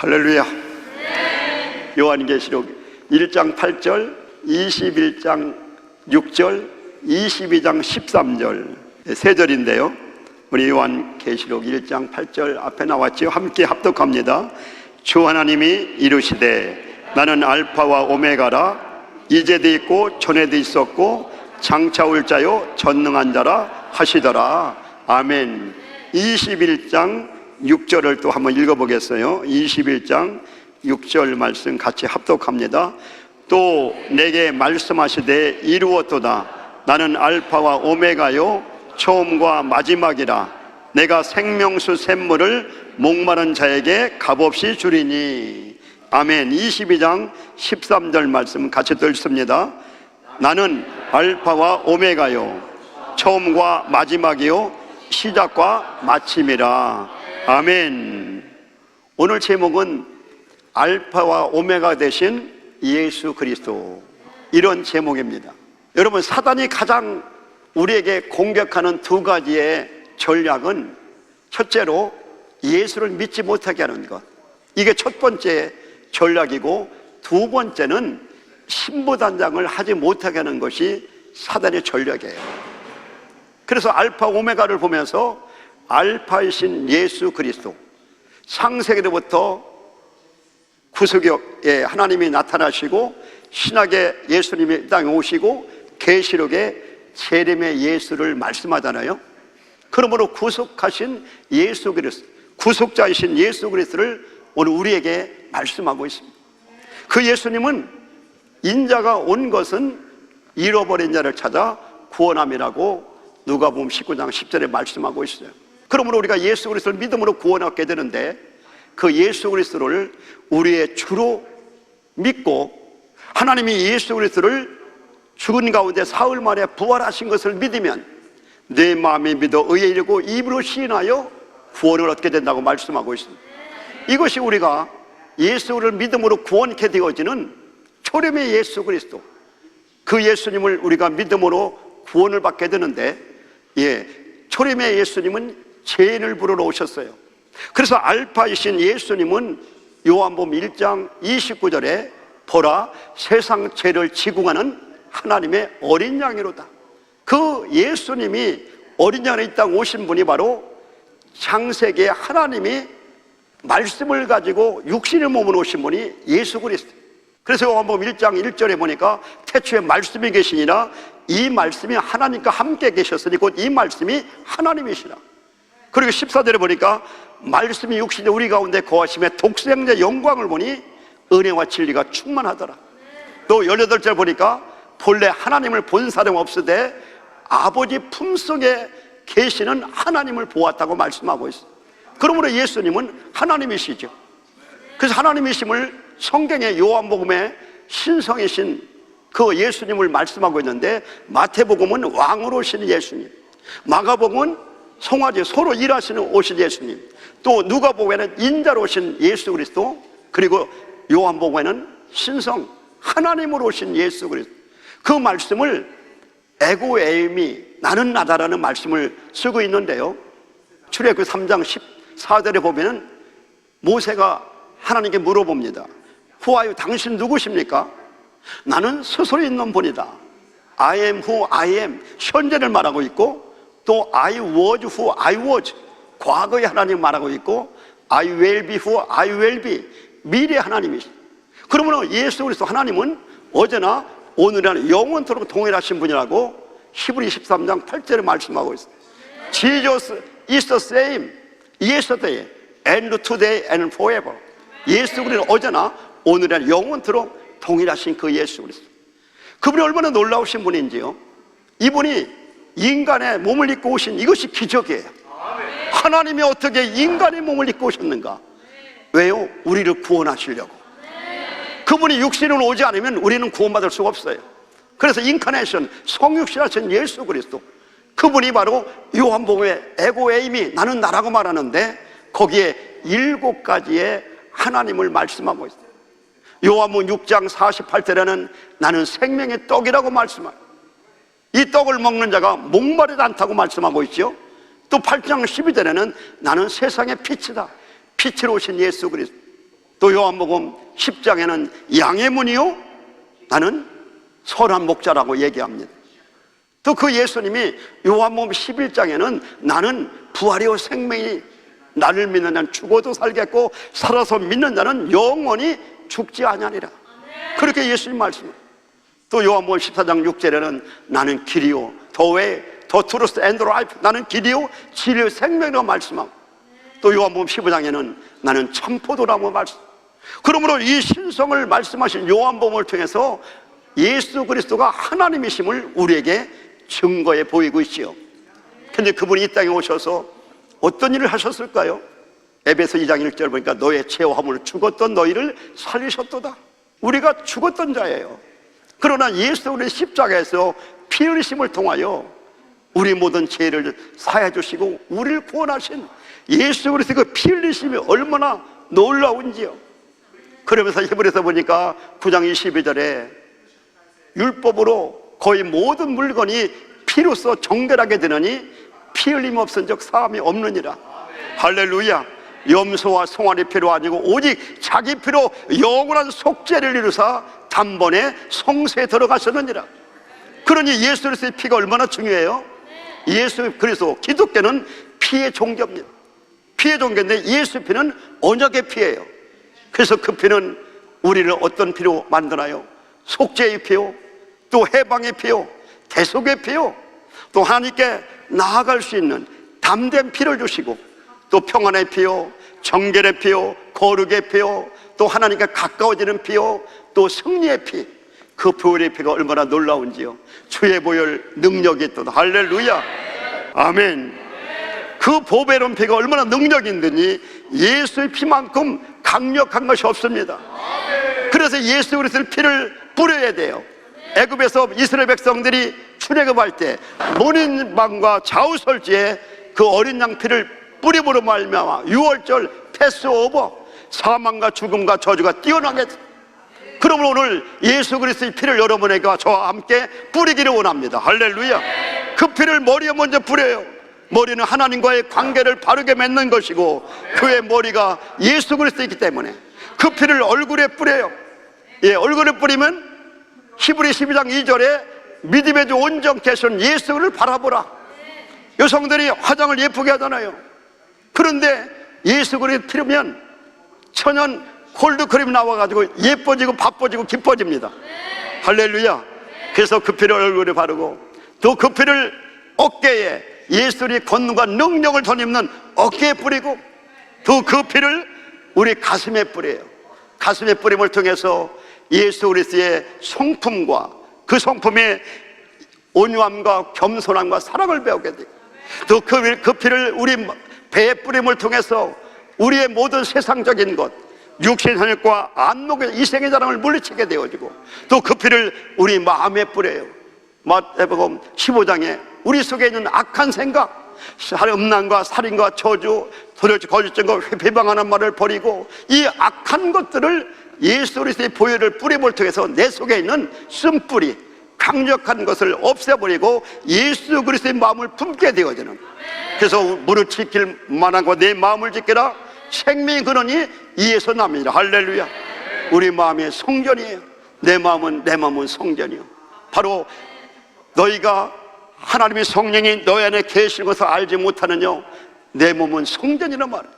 할렐루야. 요한계시록 1장 8절, 21장 6절, 22장 13절 세 절인데요, 우리 요한계시록 1장 8절 앞에 나왔지요. 함께 합독합니다. 주 하나님이 이르시되 나는 알파와 오메가라, 이제도 있고 전에도 있었고 장차 올 자요 전능한 자라 하시더라. 아멘. 21장 6절을 또 한번 읽어보겠어요. 21장 6절 말씀 같이 합독합니다. 또 내게 말씀하시되 이루었도다. 나는 알파와 오메가요 처음과 마지막이라. 내가 생명수 샘물을 목마른 자에게 값없이 주리니. 아멘. 22장 13절 말씀 같이 또 읽습니다. 나는 알파와 오메가요 처음과 마지막이요 시작과 마침이라. 아멘. 오늘 제목은 알파와 오메가 되신 예수 그리스도, 이런 제목입니다. 여러분, 사단이 가장 우리에게 공격하는 두 가지의 전략은, 첫째로 예수를 믿지 못하게 하는 것, 이게 첫 번째 전략이고, 두 번째는 신부단장을 하지 못하게 하는 것이 사단의 전략이에요. 그래서 알파 오메가를 보면서 알파이신 예수 그리스도, 창세기로부터 구속에 하나님이 나타나시고, 신약에 예수님이 이 땅에 오시고, 계시록에 재림의 예수를 말씀하잖아요. 그러므로 구속하신 예수 그리스도, 구속자이신 예수 그리스도를 오늘 우리에게 말씀하고 있습니다. 그 예수님은 인자가 온 것은 잃어버린 자를 찾아 구원함이라고 누가복음 19장 10절에 말씀하고 있어요. 그러므로 우리가 예수 그리스도를 믿음으로 구원받게 되는데, 그 예수 그리스도를 우리의 주로 믿고, 하나님이 예수 그리스도를 죽은 가운데 사흘 만에 부활하신 것을 믿으면 내 마음이 믿어 의에 이르고 입으로 시인하여 구원을 얻게 된다고 말씀하고 있습니다. 이것이 우리가 예수를 믿음으로 구원케 되어지는 초림의 예수 그리스도, 그 예수님을 우리가 믿음으로 구원을 받게 되는데, 초림의 예수님은 죄인을 부르러 오셨어요. 그래서 알파이신 예수님은 요한복음 1장 29절에 보라 세상 죄를 지고 가는 하나님의 어린 양이로다. 그 예수님이 어린 양이 이 땅 오신 분이 바로 창세기에 하나님이 말씀을 가지고 육신의 몸으로 오신 분이 예수 그리스도. 그래서 요한복음 1장 1절에 보니까 태초에 말씀이 계시니라, 이 말씀이 하나님과 함께 계셨으니 곧 이 말씀이 하나님이시라. 그리고 14절에 보니까 말씀이 육신에 우리 가운데 거하심에 독생자의 영광을 보니 은혜와 진리가 충만하더라. 또 18절 보니까 본래 하나님을 본 사람 없으되 아버지 품속에 계시는 하나님을 보았다고 말씀하고 있어요. 그러므로 예수님은 하나님이시죠. 그래서 하나님이심을 성경의 요한복음에 신성이신 그 예수님을 말씀하고 있는데, 마태복음은 왕으로 오신 예수님, 마가복음은 송아지 소로 일하시는 오신 예수님, 또 누가복음에는 인자로 오신 예수 그리스도, 그리고 요한복음에는 신성 하나님으로 오신 예수 그리스도. 그 말씀을 에고 에임이 나는 나다라는 말씀을 쓰고 있는데요, 출애굽기 3장 14절에 보면은 모세가 하나님께 물어봅니다. 후하여 당신 누구십니까? 나는 스스로 있는 분이다. I am who I am, 현재를 말하고 있고, 또 I was who I was, 과거의 하나님 말하고 있고, I will be who I will be, 미래 하나님이시. 그러므로 예수 그리스도 하나님은 어제나 오늘이나 영원토록 동일하신 분이라고 히브리 13장 8절에 말씀하고 있어요. Jesus is the same yesterday and today and forever. 예수 그리스도는 어제나 오늘이나 영원토록 동일하신 그 예수 그리스도, 그분이 얼마나 놀라우신 분인지요. 이분이 인간의 몸을 입고 오신, 이것이 기적이에요. 하나님이 어떻게 인간의 몸을 입고 오셨는가? 왜요? 우리를 구원하시려고. 그분이 육신으로 오지 않으면 우리는 구원받을 수가 없어요. 그래서 인카네이션, 성육신하신 예수 그리스도, 그분이 바로 요한복음의 에고에임이 나는 나라고 말하는데, 거기에 7가지의 하나님을 말씀하고 있어요. 요한복음 6장 48절에는 나는 생명의 떡이라고 말씀하고, 이 떡을 먹는 자가 목마르지 않다고 말씀하고 있죠. 또 8장 12절에는 나는 세상의 빛이다, 빛으로 오신 예수 그리스도. 또 요한복음 10장에는 양의 문이요 나는 선한 목자라고 얘기합니다. 또 그 예수님이 요한복음 11장에는 나는 부활이요 생명이 나를 믿는 자는 죽어도 살겠고 살아서 믿는 자는 영원히 죽지 아니하리라. 그렇게 예수님 말씀합니다. 또 요한복음 14장 6절에는 나는 길이요 더 웨이 더 트루스 앤드 라이프, 나는 길이요 진리요 생명이라고 말씀하고, 또 요한복음 15장에는 나는 참포도라고 말씀. 그러므로 이 신성을 말씀하신 요한복음을 통해서 예수 그리스도가 하나님이심을 우리에게 증거해 보이고 있지요. 근데 그분이 이 땅에 오셔서 어떤 일을 하셨을까요? 에베소 2장 1절 보니까 너의 죄와 허물로 죽었던 너희를 살리셨도다. 우리가 죽었던 자예요. 그러나 예수 그리스도의 십자가에서 피 흘리심을 통하여 우리 모든 죄를 사해 주시고 우리를 구원하신 예수 그리스도의 그 피 흘리심이 얼마나 놀라운지요. 그러면서 히브리서 보니까 9장 22절에 율법으로 거의 모든 물건이 피로써 정결하게 되느니 피 흘림 없은 적 사함이 없느니라. 할렐루야. 염소와 송아리 피로 아니고 오직 자기 피로 영원한 속죄를 이루사 단번에 성소에 들어가셨느니라. 그러니 예수 그리스도의 피가 얼마나 중요해요? 예수 그리스도, 기독교는 피의 종교입니다. 피의 종교인데 예수 피는 언약의 피예요. 그래서 그 피는 우리를 어떤 피로 만드나요? 속죄의 피요, 또 해방의 피요, 대속의 피요, 또 하나님께 나아갈 수 있는 담대한 피를 주시고, 또 평안의 피요, 정결의 피요, 거룩의 피요, 또 하나님께 가까워지는 피요, 또 승리의 피. 그 보혈의 피가 얼마나 놀라운지요. 주의 보혈 능력이 있도다. 할렐루야. 아멘. 그 보배로운 피가 얼마나 능력이 있느니 예수의 피만큼 강력한 것이 없습니다. 그래서 예수 그리스도의 피를 뿌려야 돼요. 애굽에서 이스라엘 백성들이 출애굽할 때 모닝방과 좌우설지에 그 어린 양 피를 뿌림으로 말미암아 6월절 패스오버, 사망과 죽음과 저주가 뛰어나게. 그러므로 오늘 예수 그리스도의 피를 여러분에게 저와 함께 뿌리기를 원합니다. 할렐루야. 그 피를 머리에 먼저 뿌려요. 머리는 하나님과의 관계를 바르게 맺는 것이고 그의 머리가 예수 그리스도이기 때문에 그 피를 얼굴에 뿌려요. 예, 얼굴에 뿌리면 히브리 12장 2절에 믿음의 주 온전케 하신 예수를 바라보라. 여성들이 화장을 예쁘게 하잖아요. 그런데 예수 그리스도 피르면 천연 콜드크림 나와가지고 예뻐지고 바빠지고 기뻐집니다. 할렐루야. 그래서 그 피를 얼굴에 바르고, 또 그 피를 어깨에 예수의 권능과 능력을 덧입는 어깨에 뿌리고, 또 그 피를 우리 가슴에 뿌려요. 가슴에 뿌림을 통해서 예수 그리스도의 성품과 그 성품의 온유함과 겸손함과 사랑을 배우게 돼요. 또 그 피를 우리 배에 뿌림을 통해서 우리의 모든 세상적인 것, 육신 현역과 안목의 이생의 자랑을 물리치게 되어지고, 또 그 피를 우리 마음에 뿌려요. 마태복음 15장에 우리 속에 있는 악한 생각, 음란과 살인과 저주, 거짓증거, 비방하는 말을 버리고 이 악한 것들을 예수 그리스도의 보혈을 뿌림을 통해서 내 속에 있는 쓴뿌리, 강력한 것을 없애버리고 예수 그리스도의 마음을 품게 되어지는. 그래서 무릇 지킬 만한 거 내 마음을 지키라. 생명이 그러니 이에서 납니다. 할렐루야. 우리 마음의 성전이에요. 내 마음은 성전이요. 바로 너희가 하나님의 성령이 너희 안에 계시는 것을 알지 못하느냐. 내 몸은 성전이란 말이에요.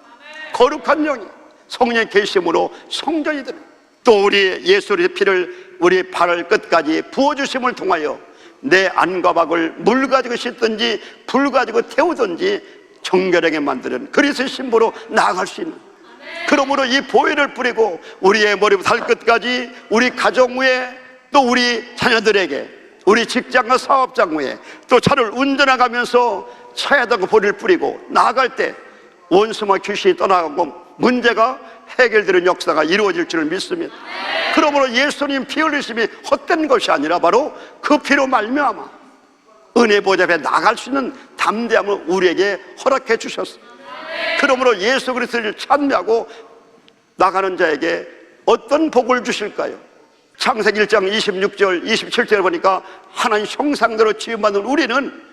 거룩한 영이 성령의 계심으로 성전이 되는. 또 우리 예수의 피를 우리 발을 끝까지 부어주심을 통하여 내 안과 밖을 물 가지고 씻든지 불 가지고 태우든지 정결하게 만드는 그리스도의 신부로 나아갈 수 있는. 그러므로 이 보혈을 뿌리고 우리의 머리부터 발끝까지 우리 가정 위에, 또 우리 자녀들에게, 우리 직장과 사업장 위에, 또 차를 운전해가면서 차에다가 보혈을 뿌리고 나아갈 때 원수와 귀신이 떠나가고 문제가 해결되는 역사가 이루어질 줄을 믿습니다. 그러므로 예수님 피 흘리심이 헛된 것이 아니라 바로 그 피로 말미암아 은혜 보좌 앞에 나갈 수 있는 담대함을 우리에게 허락해 주셨습니다. 그러므로 예수 그리스도를 찬미하고 나가는 자에게 어떤 복을 주실까요? 창세기 1장 26절 27절에 보니까 하나님 형상대로 지음받은 우리는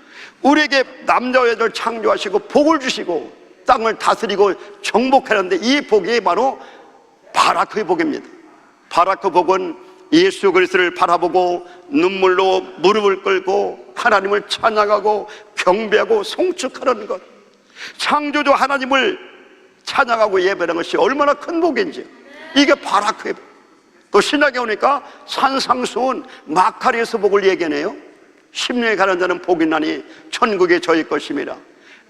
우리에게 남자와 여자를 창조하시고 복을 주시고 땅을 다스리고 정복하는데 이 복이 바로 바라크의 복입니다. 바라크 복은 예수 그리스도를 바라보고 눈물로 무릎을 꿇고 하나님을 찬양하고 경배하고 송축하는 것, 창조주 하나님을 찬양하고 예배하는 것이 얼마나 큰 복인지, 이게 바라크의 복. 또 신약에 오니까 산상수훈 마카리에서 복을 얘기하네요. 심령에 가는 자는 복이 나니 천국에 저희 것임이라.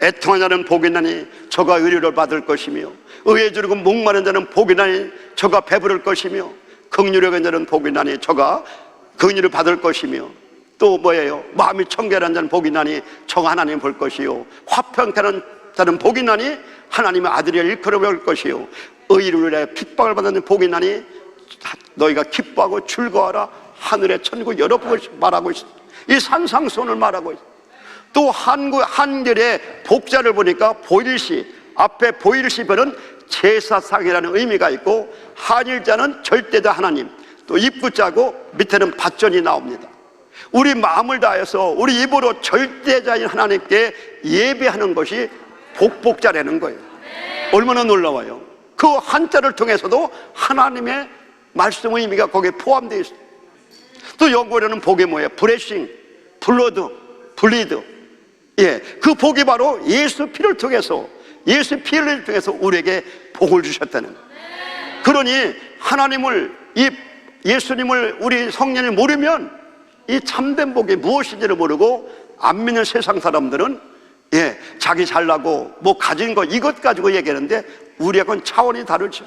애통하는 자는 복이 나니 저가 의를 받을 것이며, 의에 주르고 목마른 자는 복이 나니 저가 배부를 것이며, 긍휼에 간 자는 복이 나니 저가 긍휼을 받을 것이며, 또 뭐예요? 마음이 청결한 자는 복이 나니 저가 하나님 볼 것이요, 화평케 자는 복이 나니 하나님의 아들을 일컬어 볼 것이요, 의를 위해 핍박을 받는 복이 나니 너희가 기뻐하고 즐거워하라. 하늘의 천국 여러 복을 말하고 있습니다. 이 산상수훈을 말하고 있습니다. 또 한글의 복자를 보니까 보일시, 앞에 보일시 별은 제사상이라는 의미가 있고, 한일자는 절대자 하나님, 또 입구자고 밑에는 밭전이 나옵니다. 우리 마음을 다해서 우리 입으로 절대자인 하나님께 예배하는 것이 복복자라는 거예요. 얼마나 놀라워요. 그 한자를 통해서도 하나님의 말씀 의미가 거기에 포함되어 있어요. 또 영어로는 복이 뭐예요? 브레싱, 블러드, 블리드. 예, 그 복이 바로 예수 피를 통해서, 예수 피를 통해서 우리에게 복을 주셨다는 거예요. 그러니 하나님을, 이 예수님을 우리 성령이 모르면 이 참된 복이 무엇인지를 모르고 안 믿는 세상 사람들은 예, 자기 잘나고 뭐 가진 거 이것 가지고 얘기하는데 우리하고는 차원이 다르죠.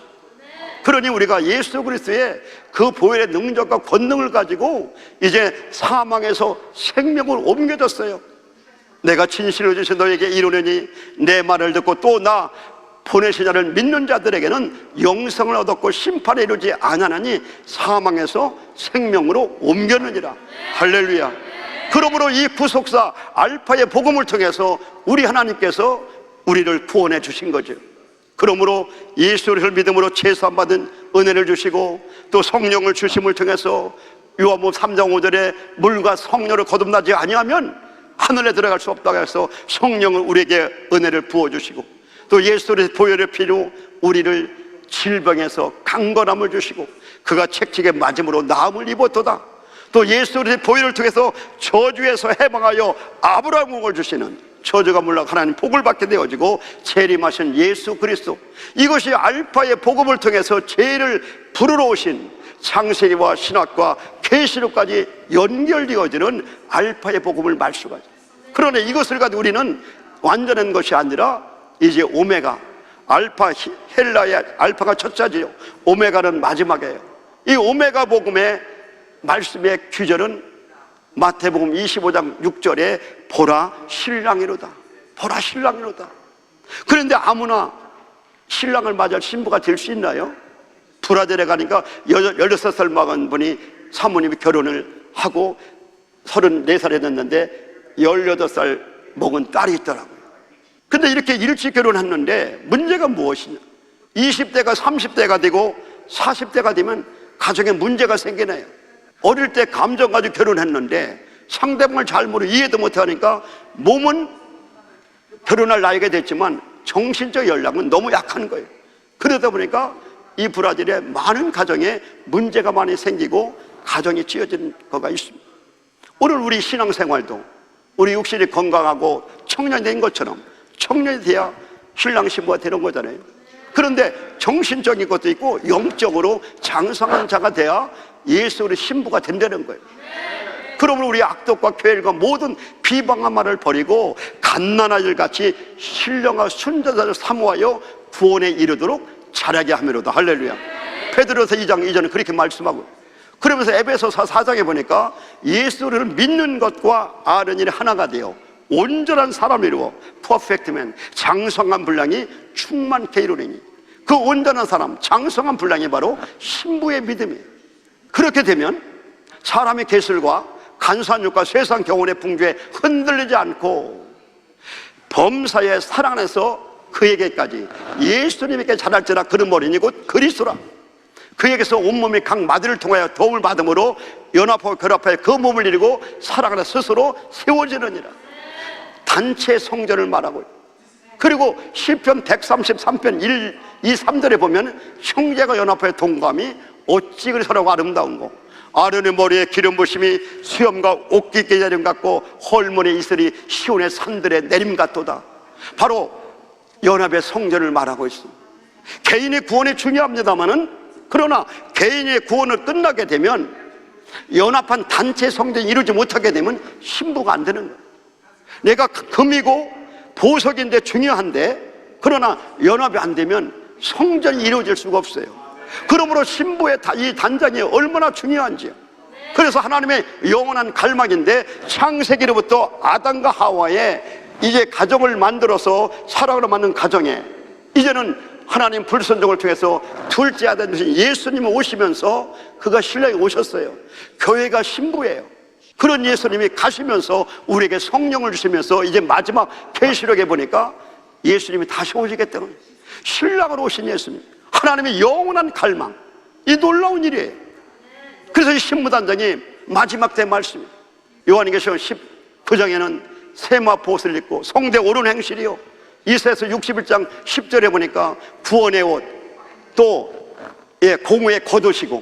그러니 우리가 예수 그리스도의 그 보혈의 능력과 권능을 가지고 이제 사망에서 생명을 옮겨졌어요. 내가 진실을 주신 너에게 이르노니 내 말을 듣고 또 나 보내신 자를 믿는 자들에게는 영생을 얻었고 심판에 이르지 아니하나니 사망에서 생명으로 옮겼느니라. 할렐루야. 그러므로 이 구속사 알파의 복음을 통해서 우리 하나님께서 우리를 구원해 주신 거죠. 그러므로 예수를 믿음으로 제사받은 은혜를 주시고, 또 성령을 주심을 통해서 요한복음 3장 5절에 물과 성령을 거듭나지 아니하면 하늘에 들어갈 수 없다고 해서 성령을 우리에게 은혜를 부어주시고, 또 예수의 보혈의 피로 우리를 질병에서 강건함을 주시고 그가 책찍에 맞음으로 나음을 입었도다. 또 예수의 보혈을 통해서 저주에서 해방하여 아브라함을 복을 주시는, 저주가 물러가 하나님 복을 받게 되어지고 재림하신 예수 그리스도, 이것이 알파의 복음을 통해서 죄를 부르러 오신 창세기와 신학과 계시록까지 연결되어지는 알파의 복음을 말씀하죠. 그러나 이것을 가지고 우리는 완전한 것이 아니라 이제 오메가, 알파, 헬라의 알파가 첫자지요, 오메가는 마지막이에요. 이 오메가 복음의 말씀의 귀절은 마태복음 25장 6절에 보라 신랑이로다, 보라 신랑이로다. 그런데 아무나 신랑을 맞을 신부가 될 수 있나요? 브라질에 가니까 16살 먹은 분이 사모님이 결혼을 하고 34살이 됐는데 18살 먹은 딸이 있더라고요. 근데 이렇게 일찍 결혼했는데 문제가 무엇이냐? 20대가 30대가 되고 40대가 되면 가정에 문제가 생기네요. 어릴 때 감정 가지고 결혼했는데 상대방을 잘 모르고 이해도 못하니까 몸은 결혼할 나이가 됐지만 정신적 연락은 너무 약한 거예요. 그러다 보니까 이 브라질에 많은 가정에 문제가 많이 생기고 가정이 찌어지는 거가 있습니다. 오늘 우리 신앙생활도 우리 육신이 건강하고 청년이 된 것처럼 청년이 돼야 신랑 신부가 되는 거잖아요. 그런데 정신적인 것도 있고 영적으로 장성한 자가 돼야 예수의 신부가 된다는 거예요. 그러므로 우리 악독과 괴일과 모든 비방한 말을 버리고 갓난아이들 같이 신령한 순전자를 사모하여 구원에 이르도록 자라게 하미로다. 할렐루야. 베드로서 2장 2절은 그렇게 말씀하고, 그러면서 에베소서 4장에 보니까 예수를 믿는 것과 아는 일이 하나가 되어 온전한 사람을 이루어 퍼펙트 맨, 장성한 분량이 충만케 이루리니, 그 온전한 사람, 장성한 분량이 바로 신부의 믿음이에요. 그렇게 되면 사람의 계술과 간산욕과 세상 경험의 풍조에 흔들리지 않고 범사의 사랑 안에서 그에게까지 예수님에게 자랄지라 그는 머리니 곧 그리스도라. 그에게서 온몸이 각 마디를 통하여 도움을 받음으로 연합하고 결합하여 그 몸을 이루고 사랑 안에 스스로 세워지느니라. 단체 성전을 말하고 있어요. 그리고 시편 133편 1, 2, 3절에 보면 형제가 연합하여 동감이 어찌 그리 서로 아름다운고, 아론의 머리에 기름 부심이 수염과 옥기 계자름 같고 헐몬의 이슬이 시온의 산들의 내림 같도다. 바로 연합의 성전을 말하고 있습니다. 개인의 구원이 중요합니다마는, 그러나 개인의 구원을 끝나게 되면 연합한 단체 성전이 이루지 못하게 되면 신부가 안 되는 거예요. 내가 금이고 보석인데 중요한데, 그러나 연합이 안 되면 성전이 이루어질 수가 없어요. 그러므로 신부의 이 단장이 얼마나 중요한지요. 그래서 하나님의 영원한 갈망인데, 창세기로부터 아담과 하와의 이제 가정을 만들어서 사랑으로 만든 가정에, 이제는 하나님 불순종을 통해서 둘째 아들 되신 예수님이 오시면서 그가 신랑이 오셨어요. 교회가 신부예요. 그런 예수님이 가시면서 우리에게 성령을 주시면서 이제 마지막 계시록에 보니까 예수님이 다시 오시겠다는 거예요. 신랑으로 오신 예수님, 하나님의 영원한 갈망, 이 놀라운 일이에요. 그래서 이 신부단장이 마지막 때 말씀이에요. 요한계시록 19장에는 세마포옷을 입고 성대 오른 행실이요, 이사야서 61장 10절에 보니까 구원의 옷, 또 공의의 겉옷이고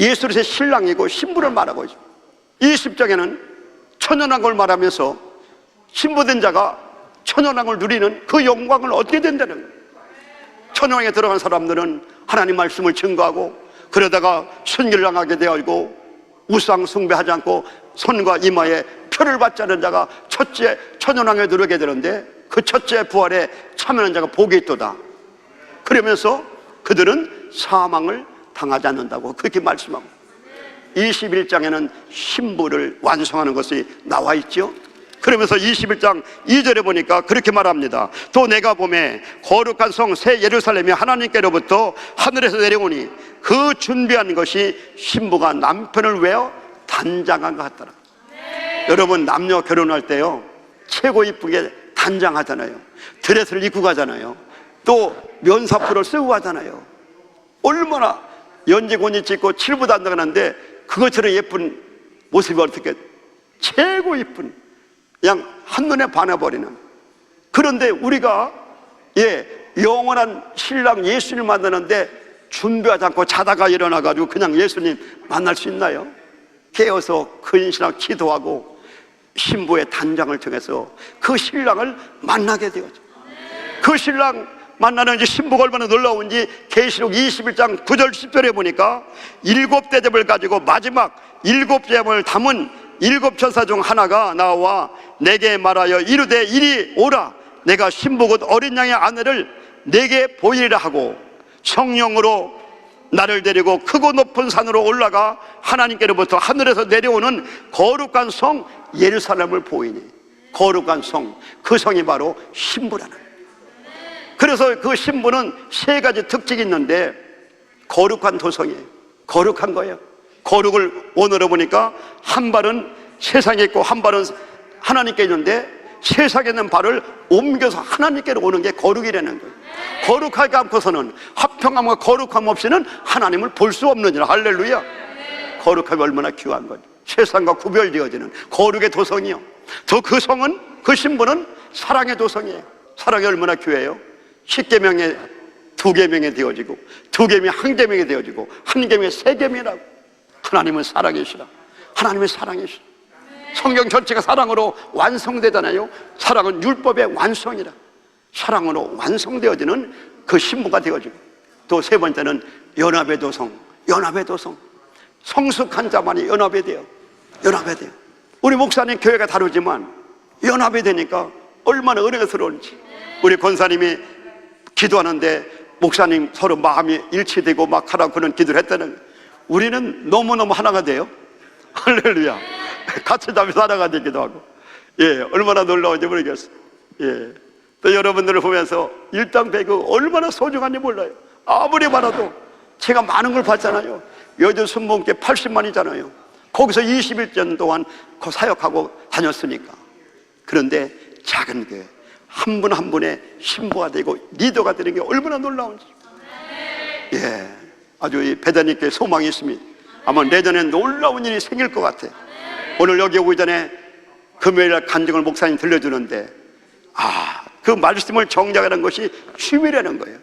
예수의 신랑이고 신부를 말하고 있죠. 20장에는 천연왕국을 말하면서 신부된 자가 천연왕국을 누리는 그 영광을 얻게 된다는 거예요. 천연왕에 들어간 사람들은 하나님 말씀을 증거하고, 그러다가 순교를 당하게 되어지고 우상 숭배하지 않고 손과 이마에 표를 받지 않은 자가 첫째 천연왕에 들어오게 되는데, 그 첫째 부활에 참여하는 자가 복이 있도다. 그러면서 그들은 사망을 당하지 않는다고 그렇게 말씀하고, 21장에는 신부를 완성하는 것이 나와 있죠. 그러면서 21장 2절에 보니까 그렇게 말합니다. 또 내가 보매 거룩한 성 새 예루살렘이 하나님께로부터 하늘에서 내려오니 그 준비한 것이 신부가 남편을 위하여 단장한 것 같더라. 여러분, 남녀 결혼할 때요, 최고 이쁘게 단장하잖아요. 드레스를 입고 가잖아요. 또 면사포를 쓰고 가잖아요. 얼마나 연지곤이 찍고 칠부 단장하는데 그것처럼 예쁜 모습이 어떻게, 최고 이쁜, 그냥 한눈에 반해버리는. 그런데 우리가 영원한 신랑 예수님을 만나는데 준비하지 않고 자다가 일어나가지고 그냥 예수님 만날 수 있나요? 깨어서 근신하고 기도하고 신부의 단장을 통해서 그 신랑을 만나게 되었죠. 그 신랑 만나는 이제 신부가 얼마나 놀라운지 계시록 21장 9절 10절에 보니까 7 대접을 가지고 마지막 7 대접을 담은 7 천사 중 하나가 나와 내게 말하여 이르되 이리 오라. 내가 신부 곧 어린 양의 아내를 내게 보이리라 하고 성령으로 나를 데리고 크고 높은 산으로 올라가 하나님께로부터 하늘에서 내려오는 거룩한 성 예루살렘을 보이니, 거룩한 성, 그 성이 바로 신부라는 거예요. 그래서 그 신부는 3가지 특징이 있는데, 거룩한 도성이에요. 거룩한 거예요. 거룩을 원어로 보니까 한 발은 세상에 있고 한 발은 하나님께 있는데, 세상에 있는 발을 옮겨서 하나님께로 오는 게 거룩이라는 거예요. 거룩하지 않고서는, 화평함과 거룩함 없이는 하나님을 볼 수 없느니라. 할렐루야. 거룩함이 얼마나 귀한 거죠. 세상과 구별되어지는 거룩의 도성이요. 더 그 성은, 그 신부는 사랑의 도성이에요. 사랑이 얼마나 귀해요. 10계명에 2계명이 되어지고 2계명이 1계명이 되어지고 1계명이 3계명이라고. 하나님은 사랑이시라. 하나님은 사랑이시라. 성경 전체가 사랑으로 완성되잖아요. 사랑은 율법의 완성이라. 사랑으로 완성되어지는 그 신부가 되어지고, 또 3번째는 연합의 도성. 연합의 도성. 성숙한 자만이 연합이 돼요. 연합이 돼요. 우리 목사님 교회가 다르지만 연합이 되니까 얼마나 은혜스러운지. 우리 권사님이 기도하는데 목사님 서로 마음이 일치되고 막 하라고 그런 기도를 했다는 거예요. 우리는 너무너무 하나가 돼요. 할렐루야. 같이 잠이 살아가 되기도 하고, 얼마나 놀라운지 모르겠어요. 또 여러분들을 보면서 일당배그 얼마나 소중한지 몰라요. 아무리 많아도 제가 많은 걸 봤잖아요. 여주 순복음교회 80만이잖아요. 거기서 21년 동안 그 사역하고 다녔으니까. 그런데 작은 교회 한 분 한 분의 신부가 되고 리더가 되는 게 얼마나 놀라운지. 아주 이 배단님께 소망이 있습니다. 아마 내년에 놀라운 일이 생길 것 같아요. 오늘 여기 오기 전에 금요일날 간증을 목사님 들려주는데, 그 말씀을 정리하는 것이 취미라는 거예요.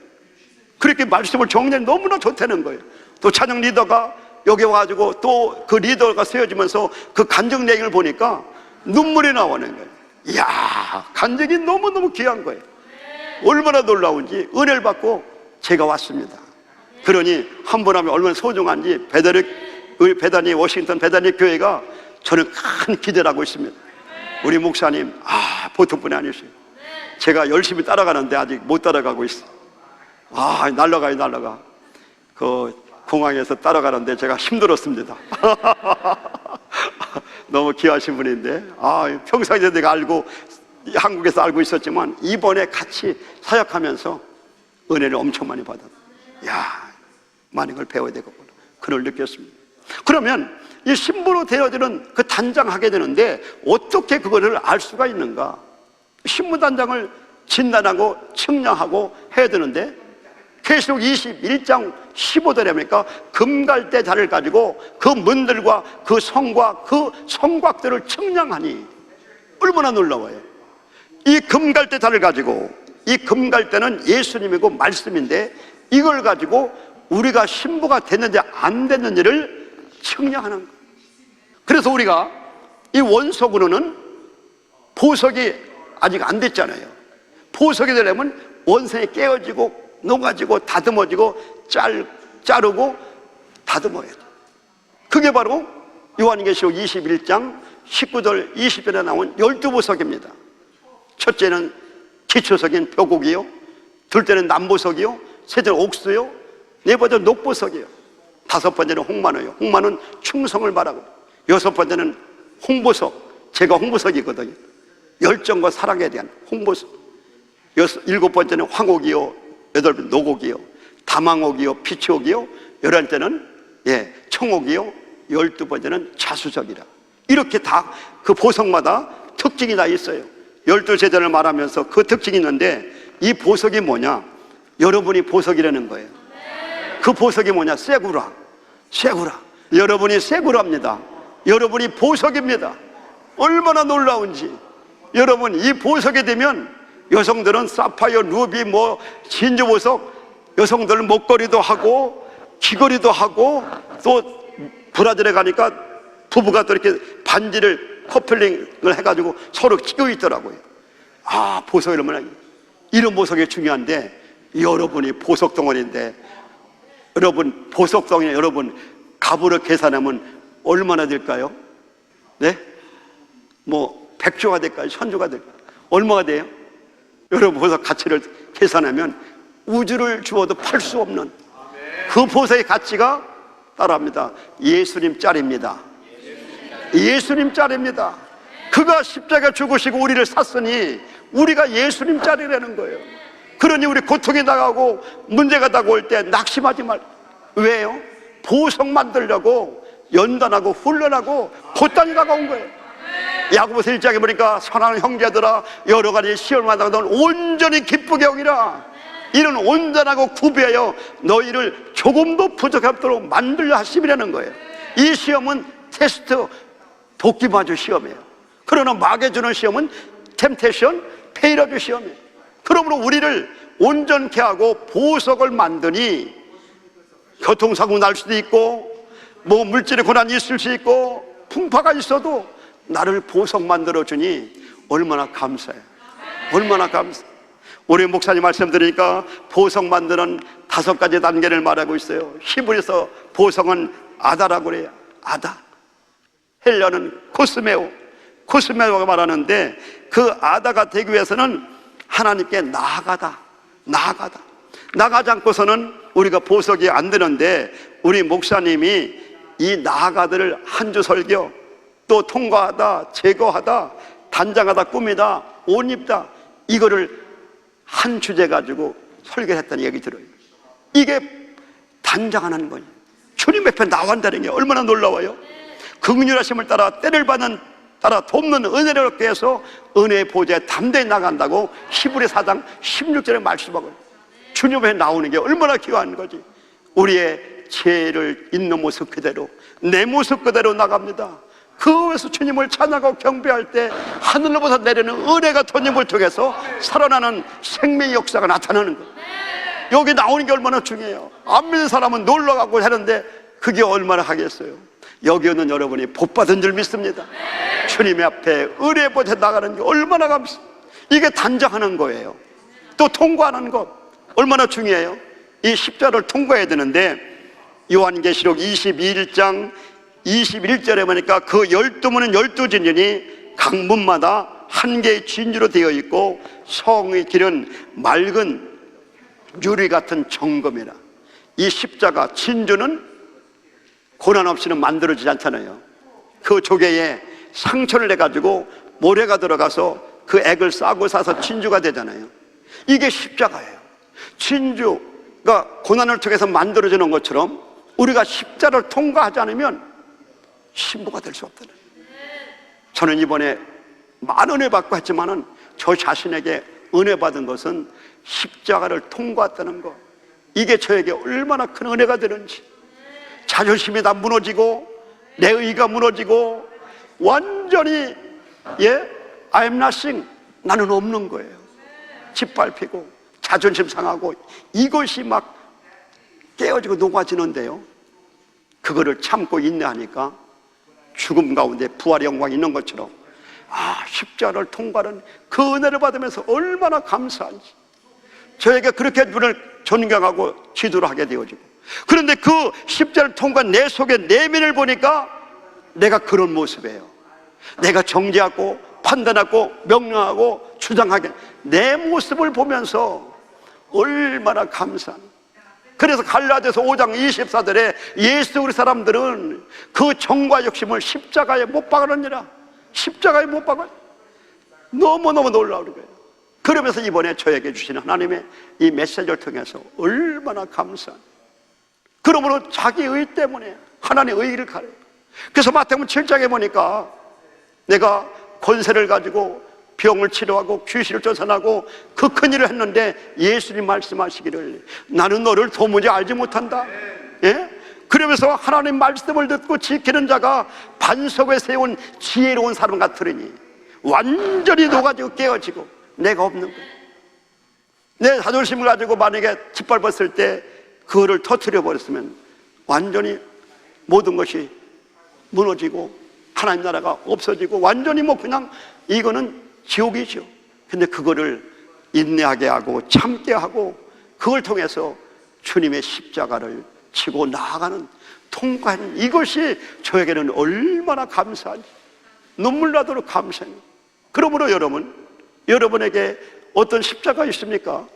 그렇게 말씀을 정리하는 너무나 좋다는 거예요. 또 찬양 리더가 여기 와가지고 또 그 리더가 세워지면서 그 간증 내용을 보니까 눈물이 나오는 거예요. 이야, 간증이 너무너무 귀한 거예요. 얼마나 놀라운지 은혜를 받고 제가 왔습니다. 그러니 한 번 하면 얼마나 소중한지 베다니 워싱턴 베다니 교회가 저는 큰 기대를 하고 있습니다. 우리 목사님 보통 분이 아니세요. 제가 열심히 따라가는데 아직 못 따라가고 있어요. 날아가. 그 공항에서 따라가는데 제가 힘들었습니다. 너무 귀하신 분인데 평상시에 내가 한국에서 알고 있었지만 이번에 같이 사역하면서 은혜를 엄청 많이 받았어요. 많은 걸 배워야 되겠구나, 그걸 느꼈습니다. 그러면 이 신부로 되어지는 그 단장하게 되는데 어떻게 그거를 알 수가 있는가? 신부 단장을 진단하고 측량하고 해야 되는데 계시록 21장 15절입니까? 금갈대 자를 가지고 그 문들과 그 성과 그 성곽들을 측량하니 얼마나 놀라워요. 이 금갈대 자를 가지고, 이 금갈대는 예수님이고 말씀인데 이걸 가지고 우리가 신부가 됐는지 안 됐는지를 측량하는 거예요. 그래서 우리가 이 원석으로는 보석이 아직 안 됐잖아요. 보석이 되려면 원석이 깨어지고 녹아지고 다듬어지고 자르고 다듬어야 돼. 그게 바로 요한계시록 21장 19절 20절에 나온 12보석입니다. 첫째는 기초석인 벼곡이요, 둘째는 남보석이요, 셋째는 옥수요, 네 번째는 녹보석이요, 다섯 번째는 홍마노요. 홍마는 충성을 말하고, 여섯 번째는 홍보석, 제가 홍보석이거든요. 열정과 사랑에 대한 홍보석. 일곱 번째는 황옥이요, 여덟 번째는 노곡이요, 다망옥이요, 피치옥이요, 11번째는 청옥이요, 12번째는 자수석이라. 이렇게 다 그 보석마다 특징이 다 있어요. 12제자를 말하면서 그 특징이 있는데 이 보석이 뭐냐? 여러분이 보석이라는 거예요. 그 보석이 뭐냐? 쇠구라. 여러분이 쇠구라입니다. 여러분이 보석입니다. 얼마나 놀라운지. 여러분 이 보석이 되면 여성들은 사파이어, 루비, 진주보석, 여성들은 목걸이도 하고 귀걸이도 하고, 또 브라질에 가니까 부부가 또 이렇게 반지를 커플링을 해가지고 서로 끼고 있더라고요. 보석이 이런 보석이 중요한데 여러분이 보석 덩어리인데, 여러분 보석 덩어리, 여러분 값으로 계산하면 얼마나 될까요? 네? 100조가 될까요? 1000조가 될까요? 얼마가 돼요? 여러분 보석 가치를 계산하면 우주를 주어도 팔 수 없는 그 보석의 가치가 따라합니다. 예수님 짤입니다. 예수님 짤입니다. 그가 십자가 죽으시고 우리를 샀으니 우리가 예수님 짤이라는 거예요. 그러니 우리 고통이 나가고 문제가 다가올 때 낙심하지 말. 왜요? 보석 만들려고 연단하고 훈련하고 고단이 다가온 거예요. 야고보서 1장에 보니까 사랑하는 형제들아, 여러 가지 시험을 만나고 너는 온전히 기쁘게 여기라. 이는 온전하고 구비하여 너희를 조금도 부족하도록 만들려 하심이라는 거예요. 이 시험은 테스트, 도끼마주 시험이에요. 그러나 마귀 주는 시험은 템테이션, 페이러주 시험이에요. 그러므로 우리를 온전케 하고 보석을 만드니 교통사고 날 수도 있고 물질의 고난이 있을 수 있고 풍파가 있어도 나를 보석 만들어주니 얼마나 감사해요. 얼마나 감사해요. 우리 목사님 말씀 들으니까 보석 만드는 5가지 단계를 말하고 있어요. 히브리서 보석은 아다라고 그래요. 아다. 헬라는 코스메오가 말하는데 그 아다가 되기 위해서는 하나님께 나아가지 않고서는 우리가 보석이 안 되는데, 우리 목사님이 이 나아가들을 한 주 설교, 또 통과하다, 제거하다, 단장하다, 꾸미다, 옷 입다, 이거를 한 주제 가지고 설교를 했다는 얘기 들어요. 이게 단장하는 거예요. 주님 옆에 나간다는 게 얼마나 놀라워요. 긍휼하심을 따라 때를 받는 따라 돕는 은혜를 얻게 해서 은혜의 보좌에 담대히 나간다고 히브리 4장 16절에 말씀하고, 주님 앞에 나오는 게 얼마나 귀한 거지. 우리의 죄를 있는 모습 그대로, 내 모습 그대로 나갑니다. 그에서 주님을 찬양하고 경배할 때 하늘로부터 내리는 은혜가 터님을 통해서 살아나는 생명의 역사가 나타나는 거예요. 여기 나오는 게 얼마나 중요해요. 안 믿는 사람은 놀러가고 하는데 그게 얼마나 하겠어요. 여기 있는 여러분이 복받은 줄 믿습니다. 주님의 앞에 은혜 보태 나가는 게 얼마나 감사해요. 이게 단장하는 거예요. 또 통과하는 것 얼마나 중요해요. 이 십자를 통과해야 되는데 요한계시록 21장 21절에 보니까 그 12문은 12진전이 각 문마다 한 개의 진주로 되어 있고 성의 길은 맑은 유리 같은 정금이라. 이 십자가 진주는 고난 없이는 만들어지지 않잖아요. 그 조개에 상처를 내가지고 모래가 들어가서 그 액을 싸고 사서 진주가 되잖아요. 이게 십자가예요. 진주가 고난을 통해서 만들어지는 것처럼 우리가 십자를 통과하지 않으면 신부가 될 수 없다는. 저는 이번에 많은 은혜 받고 했지만은 저 자신에게 은혜 받은 것은 십자가를 통과했다는 것. 이게 저에게 얼마나 큰 은혜가 되는지. 자존심이 다 무너지고 내 의가 무너지고 완전히 I am nothing, 나는 없는 거예요. 짓밟히고 자존심 상하고 이것이 막 깨어지고 녹아지는데요, 그거를 참고 인내하니까 죽음 가운데 부활의 영광이 있는 것처럼 십자가를 통과하는 그 은혜를 받으면서 얼마나 감사한지. 저에게 그렇게 눈을 존경하고 지도를 하게 되어지고, 그런데 그 십자가를 통과한 내 속의 내면을 보니까 내가 그런 모습이에요. 내가 정죄하고 판단하고 명령하고 주장하게 내 모습을 보면서 얼마나 감사합니다. 그래서 갈라디아서 5장 24절에 예수 우리 사람들은 그 정과 욕심을 십자가에 못 박았느니라. 십자가에 못 박아. 너무너무 놀라운 거예요. 그러면서 이번에 저에게 주시는 하나님의 이 메시지를 통해서 얼마나 감사한. 그러므로 자기 의 때문에 하나님의 의를 가려요. 그래서 마태복음 7장에 보니까 내가 권세를 가지고 병을 치료하고 귀신을 쫓아나고 그 큰 일을 했는데 예수님 말씀하시기를 나는 너를 도무지 알지 못한다. 예? 그러면서 하나님 말씀을 듣고 지키는 자가 반석에 세운 지혜로운 사람 같으니 완전히 녹아지고 깨어지고 내가 없는 거예요. 내 자존심을 가지고 만약에 짓밟았을 때 그거를 터뜨려 버렸으면 완전히 모든 것이 무너지고 하나님 나라가 없어지고 완전히 그냥 이거는 지옥이죠. 근데 그거를 인내하게 하고 참게 하고 그걸 통해서 주님의 십자가를 지고 나아가는 통과하는 이것이 저에게는 얼마나 감사한지, 눈물 나도록 감사해요. 그러므로 여러분에게 어떤 십자가 있습니까?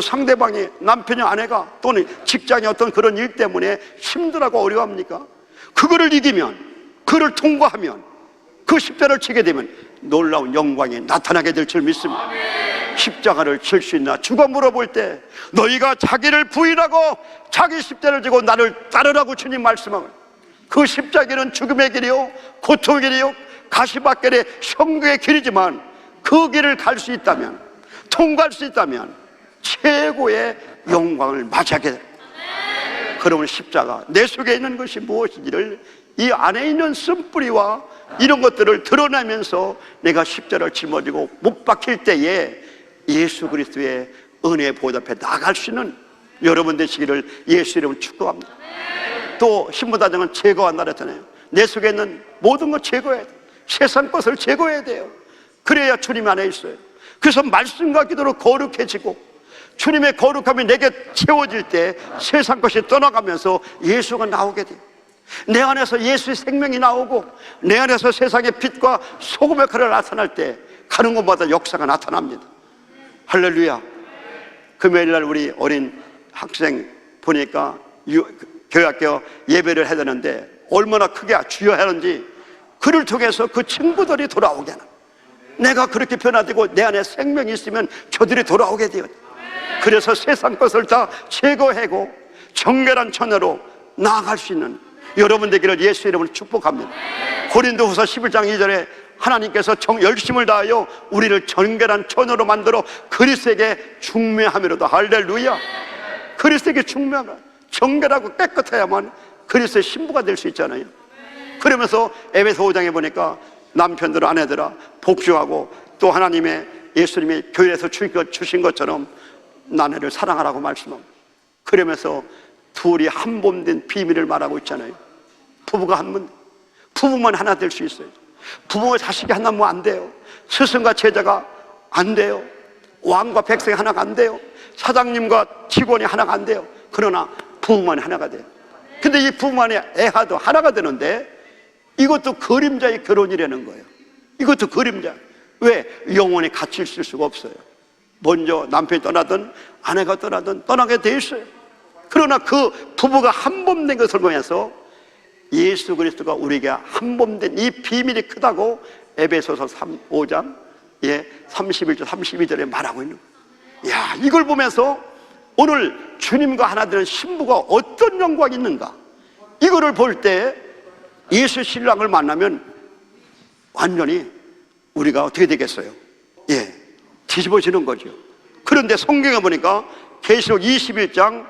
상대방이 남편이 아내가 또는 직장의 어떤 그런 일 때문에 힘들하고 어려워합니까? 그거를 이기면, 그를 통과하면, 그 십자가를 지게 되면 놀라운 영광이 나타나게 될 줄 믿습니다. 십자가를 질 수 있나? 주가 물어볼 때 너희가 자기를 부인하고 자기 십자가를 지고 나를 따르라고 주님 말씀하고, 그 십자가는 죽음의 길이요 고통의 길이요 가시밭길의 형국의 길이지만 그 길을 갈 수 있다면, 통과할 수 있다면 최고의 영광을 맞이하게 됩니다. 그러면 십자가 내 속에 있는 것이 무엇인지를 이 안에 있는 쓴뿌리와 이런 것들을 드러내면서 내가 십자가를 짊어지고 못 박힐 때에 예수 그리스도의 은혜에 보답해 나갈 수 있는 여러분 되시기를 예수 이름으로 축복합니다. 또 신부다정은 제거한다 그랬잖아요. 내 속에 있는 모든 것 제거해야 돼요. 세상 것을 제거해야 돼요. 그래야 주님 안에 있어요. 그래서 말씀과 기도로 거룩해지고 주님의 거룩함이 내게 채워질 때 세상 것이 떠나가면서 예수가 나오게 돼요. 내 안에서 예수의 생명이 나오고 내 안에서 세상의 빛과 소금의 칼을 나타날 때 가는 곳마다 역사가 나타납니다. 할렐루야. 금요일날 우리 어린 학생 보니까 교회학교 예배를 해야 되는데 얼마나 크게 주여하는지 그를 통해서 그 친구들이 돌아오게 하는, 내가 그렇게 변화되고 내 안에 생명이 있으면 저들이 돌아오게 돼요. 그래서 세상 것을 다 제거하고 정결한 처녀로 나아갈 수 있는 여러분 되기를 예수 이름으로 축복합니다. 고린도후서 11장 2절에 하나님께서 열심을 다하여 우리를 정결한 처녀로 만들어 그리스도에게 중매함이로다. 할렐루야. 그리스도에게 중매하라. 정결하고 깨끗해야만 그리스도의 신부가 될 수 있잖아요. 그러면서 에베소 5장에 보니까 남편들 아내들아 복주하고 또 하나님의 예수님이 교회에서 주신 것처럼 나네를 사랑하라고 말씀합니다. 그러면서 둘이 한 몸 된 비밀을 말하고 있잖아요. 부부가 한 분, 부부만 하나 될 수 있어요. 부부와 자식이 하나면 안 돼요. 스승과 제자가 안 돼요. 왕과 백성이 하나가 안 돼요. 사장님과 직원이 하나가 안 돼요. 그러나 부부만이 하나가 돼요. 근데 이 부부만의 애하도 하나가 되는데 이것도 그림자의 결혼이라는 거예요. 이것도 그림자. 왜? 영원히 같이 있을 수가 없어요. 먼저 남편이 떠나든 아내가 떠나든 떠나게 돼 있어요. 그러나 그 부부가 한 몸 된 것을 보면서 예수 그리스도가 우리에게 한 몸 된 이 비밀이 크다고 에베소서 5장 31절 32절에 말하고 있는 거예요. 야, 이걸 보면서 오늘 주님과 하나 되는 신부가 어떤 영광이 있는가, 이거를 볼 때 예수 신랑을 만나면 완전히 우리가 어떻게 되겠어요? 뒤집어지는 거죠. 그런데 성경에 보니까 계시록 21장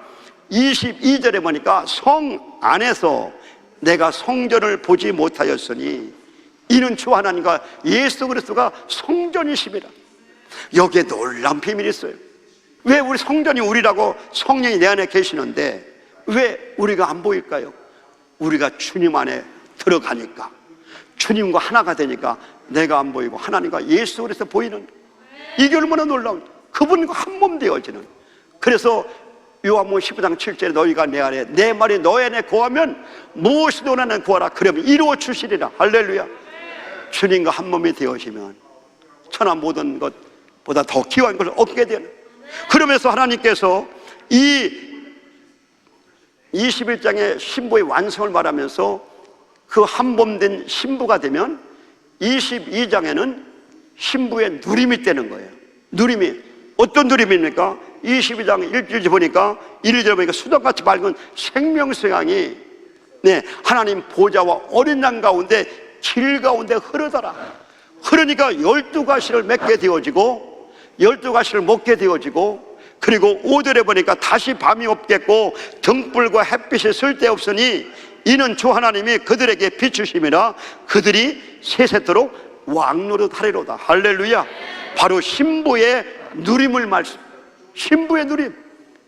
22절에 보니까 성 안에서 내가 성전을 보지 못하였으니 이는 주 하나님과 예수 그리스도가 성전이심이라. 여기에 놀라운 비밀이 있어요. 왜 우리 성전이 우리라고 성령이 내 안에 계시는데 왜 우리가 안 보일까요? 우리가 주님 안에 들어가니까, 주님과 하나가 되니까 내가 안 보이고 하나님과 예수 그리스도 보이는, 이게 얼마나 놀라운, 그분과 한 몸 되어지는. 그래서 요한복음 15장 7절에 너희가 내 안에, 내 말이 너희 안에 거하면 무엇이든 원하는 구하라 그러면 이루어 주시리라. 할렐루야. 주님과 한 몸이 되어지면 천하 모든 것보다 더 귀한 것을 얻게 되는. 그러면서 하나님께서 이 21장의 신부의 완성을 말하면서 그 한 몸 된 신부가 되면 22장에는 신부의 누림이 되는 거예요. 누림이 어떤 누림입니까? 22장 1절 보니까 1절 보니까 수덕같이 밝은 생명수양이 하나님 보좌와 어린 양 가운데 길 가운데 흐르더라. 그러니까 12가시를 맺게 되어지고 12가시를 먹게 되어지고, 그리고 5절에 보니까 다시 밤이 없겠고 등불과 햇빛이 쓸데없으니 이는 주 하나님이 그들에게 비추심이라 그들이 세세토록 왕노릇하리로다. 할렐루야. 바로 신부의 누림을 말씀, 신부의 누림,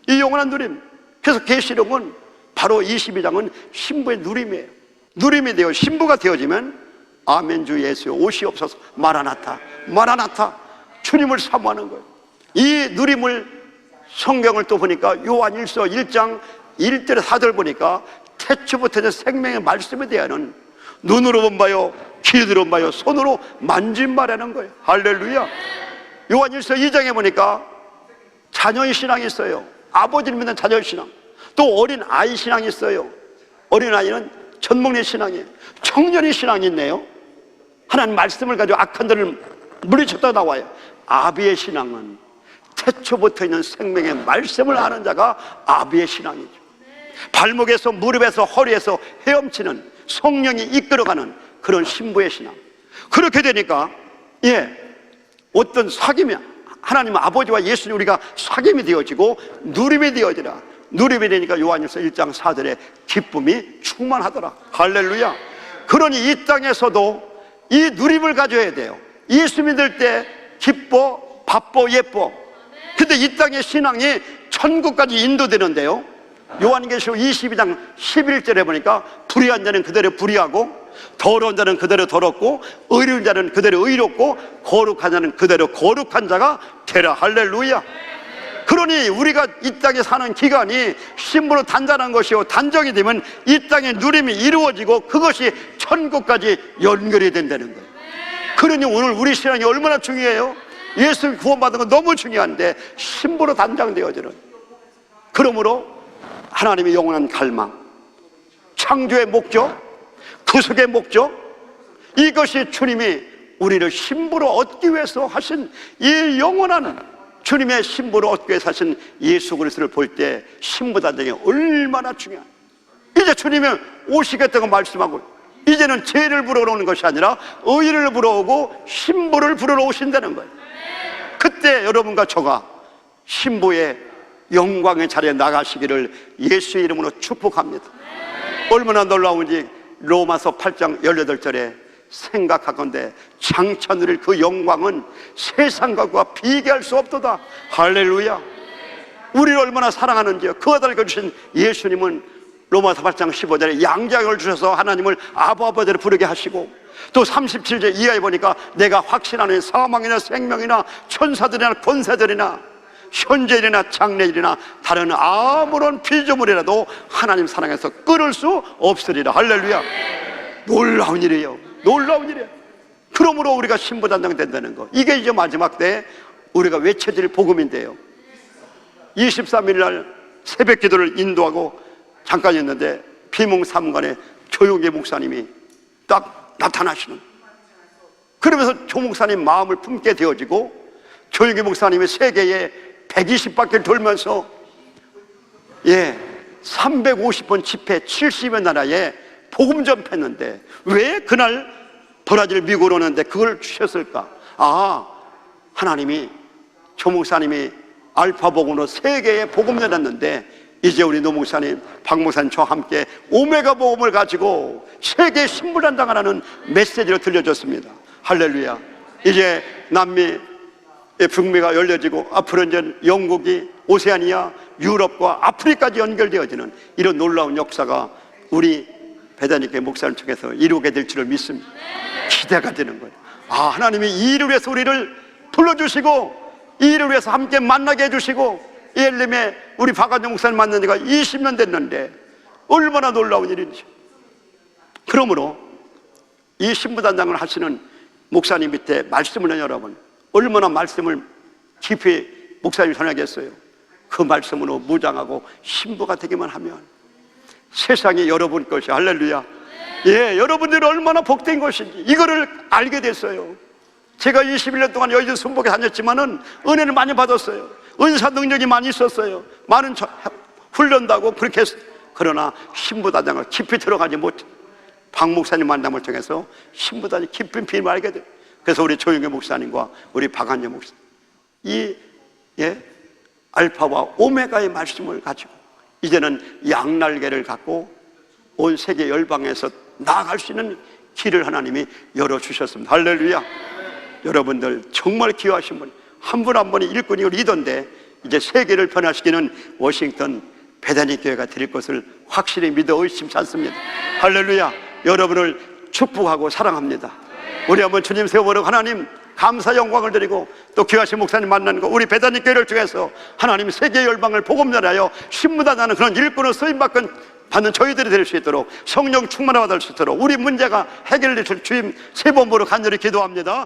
이 영원한 누림. 그래서 계시록은 바로 22장은 신부의 누림이에요. 누림이 되어 신부가 되어지면 아멘 주 예수여 오시옵소서, 마라나타 마라나타, 주님을 사모하는 거예요. 이 누림을 성경을 또 보니까 요한일서 1장 1절에 4절 보니까 태초부터 생명의 말씀에 대한 눈으로 본 바요 귀로 본 바요 손으로 만진 바라는 거예요. 할렐루야. 요한일서 2장에 보니까 자녀의 신앙이 있어요. 아버지를 믿는 자녀의 신앙, 또 어린 아이 신앙이 있어요. 어린 아이는 전목리 신앙이에요. 청년의 신앙이 있네요. 하나님 말씀을 가지고 악한들을 물리쳤다 나와요. 아비의 신앙은 태초부터 있는 생명의 말씀을 아는 자가 아비의 신앙이죠. 발목에서 무릎에서 허리에서 헤엄치는 성령이 이끌어가는 그런 신부의 신앙. 그렇게 되니까 어떤 사귐이, 하나님 아버지와 예수님 우리가 사귐이 되어지고 누림이 되어지라. 누림이 되니까 요한일서 1장 4절에 기쁨이 충만하더라. 할렐루야. 그러니 이 땅에서도 이 누림을 가져야 돼요. 예수 믿을 때 기뻐, 바빠, 예뻐. 근데 이 땅의 신앙이 천국까지 인도되는데요, 요한계시록 22장 11절에 보니까 불의한 자는 그대로 불의하고 더러운 자는 그대로 더럽고 의로운 자는 그대로 의롭고 거룩한 자는 그대로 거룩한 자가 되라. 할렐루야. 그러니 우리가 이 땅에 사는 기간이 신부로 단단한 것이요, 단정이 되면 이 땅의 누림이 이루어지고 그것이 천국까지 연결이 된다는 거예요. 그러니 오늘 우리 신앙이 얼마나 중요해요. 예수 구원받은 건 너무 중요한데 신부로 단장되어지는, 그러므로 하나님의 영원한 갈망, 창조의 목적, 구속의 목적, 이것이 주님이 우리를 신부로 얻기 위해서 하신 이 영원한 주님의 신부로 얻기 위해서 하신 예수 그리스도를 볼 때 신부 단장이 얼마나 중요한, 이제 주님이 오시겠다고 말씀하고 이제는 죄를 부르러 오는 것이 아니라 의를 부러오고 신부를 부르러 오신다는 거예요. 그때 여러분과 저가 신부의 영광의 자리에 나가시기를 예수의 이름으로 축복합니다. 얼마나 놀라운지 로마서 8장 18절에 생각하건대 장차 누릴 그 영광은 세상과 비교할 수 없도다. 할렐루야. 우리를 얼마나 사랑하는지요. 그 아들 주신 예수님은 로마서 8장 15절에 양자역을 주셔서 하나님을 아버지로 부르게 하시고, 또 37절 이하에 보니까 내가 확신하는 사망이나 생명이나 천사들이나 권세들이나 현재일이나 장래일이나 다른 아무런 피조물이라도 하나님 사랑해서 끊을 수 없으리라. 할렐루야. 놀라운 일이에요. 놀라운 일이에요. 그러므로 우리가 신부단장 된다는 거, 이게 이제 마지막 때 우리가 외쳐질 복음인데요. 23일 날 새벽 기도를 인도하고 잠깐 있는데 비몽사몽간에 조용계 목사님이 딱 나타나시는, 그러면서 조 목사님 마음을 품게 되어지고, 조용계 목사님이 세계에 120바퀴를 돌면서 350번 집회 70여 나라에 복음 전파했는데 왜 그날 브라질 미국으로 오는데 그걸 주셨을까? 하나님이 조 목사님이 알파 복음으로 세계에 복음 내놨는데, 이제 우리 노 목사님, 박 목사님 저와 함께 오메가 복음을 가지고 세계 신부단장하라는 메시지로 들려줬습니다. 할렐루야. 이제 남미 북미가 열려지고 앞으로 이제 영국이 오세아니아, 유럽과 아프리까지 연결되어지는 이런 놀라운 역사가 우리 배다니께 목사님 통해서 이루게 될 줄을 믿습니다. 기대가 되는 거예요. 하나님이 이 일을 위해서 우리를 불러주시고, 이 일을 위해서 함께 만나게 해주시고, 예루살렘에 우리 박한정 목사님 만난 지가 20년 됐는데 얼마나 놀라운 일인지. 그러므로 이 신부단장을 하시는 목사님 밑에 말씀을 여러분, 얼마나 말씀을 깊이 목사님이 전하겠어요. 그 말씀으로 무장하고 신부가 되기만 하면 세상이 여러분 것이. 할렐루야. 여러분들이 얼마나 복된 것인지 이거를 알게 됐어요. 제가 21년 동안 여의도 순복에 다녔지만은 은혜를 많이 받았어요. 은사 능력이 많이 있었어요. 많은 훈련도 하고 그렇게 했어요. 그러나 신부단장을 깊이 들어가지 못해 박 목사님 만남을 통해서 신부단장 깊은 비밀을 알게 돼요. 그래서 우리 조영계 목사님과 우리 박한정 목사님, 이 알파와 오메가의 말씀을 가지고 이제는 양날개를 갖고 온 세계 열방에서 나아갈 수 있는 길을 하나님이 열어주셨습니다. 할렐루야. 여러분들 정말 귀하신 분, 한 분 한 분이 일꾼이고 리더인데 이제 세계를 변화시키는 워싱턴 베다니 교회가 될 것을 확실히 믿어 의심치 않습니다. 할렐루야. 여러분을 축복하고 사랑합니다. 우리 한번 주님 세워보려고 하나님 감사 영광을 드리고, 또 귀하신 목사님 만나는 거 우리 베다니 교회를 통해서 하나님 세계 열방을 복음전하여 신부단하는 그런 일꾼으로 쓰임받는 저희들이 될 수 있도록 성령 충만을 받을 수 있도록 우리 문제가 해결될 주임 세 번으로 간절히 기도합니다.